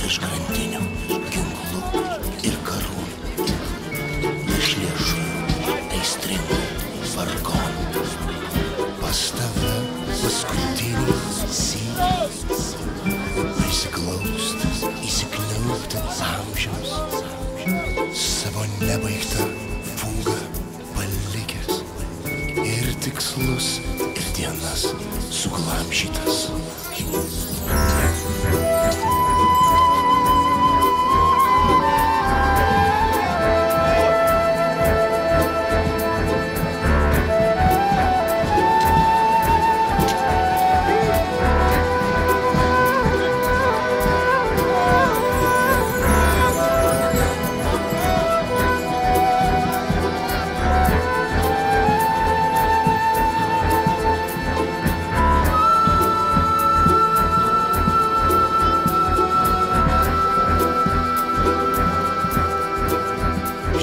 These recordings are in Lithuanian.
iš grandinių, ginklų ir karų, iš liežuvių, aistringų vargonų. Pas tave paskutinį sykį prisiglaust, įsikniaubti amžiams, savo nebaigtą fugą palikęs ir tikslus ir dienas suglamžytas.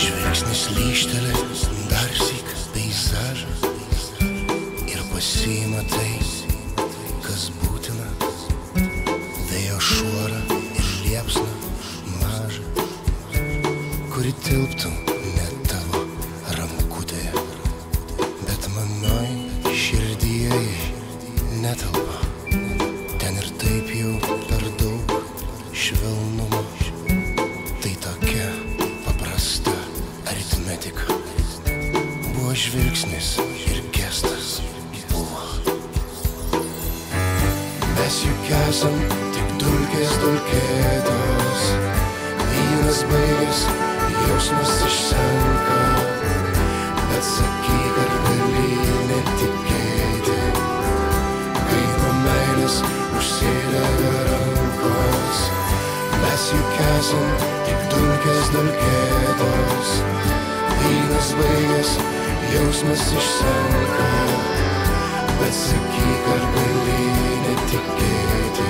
Žvilgsnis lyžteli darsyk peizažą ir pasiima tai, kas būtina, vėjo šuorą ir liepsną mažą, kuri tilptų ne tavo rankutėje, bet manoj širdyje netelpa. Ten ir taip jau per daug švelnumo, tai tokia paprasta aritmetika. Buvo žvilgsnis ir gestas buvo. Mes juk esam tik dulkės dulkėtos, vynas baigęs, jausmas išsenka, bet sakyk, ar gali netikėti, kai nuo meilės užsidega rankos. Mes juk esam tik dulkės dulkėtos, vynas baigęs, jausmas išsenka, bet sakyk, ar gali netikėti,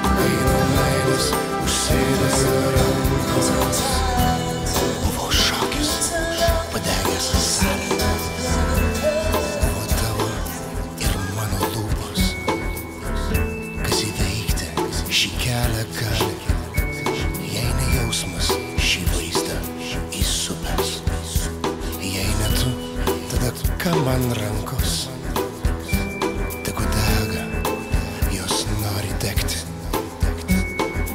kai nuo meilės užsidega rankos. Buvo šokis, padegęs salę, buvo tavo ir mano lūpos, kas įveikti šį kelią gali, jei ne jausmas šį vaizdą įsupęs. Jei ne tu, tada ką man rankos? Tegu dega, jos nori degti.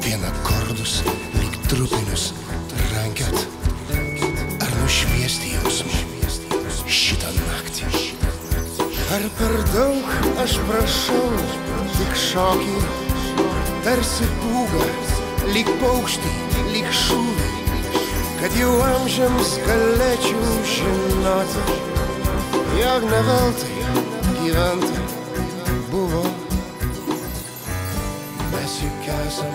Vien akordus lyg trupinius rankiot, ar nušviesti jausmų šitą naktį. Ar per daug aš prašau tik šokį, tarsi pūga, lyg paukštį, lyg šūvį, kad jau amžiams galėčiau žinoti, jog ne veltui gyventi buvo. Mes juk esam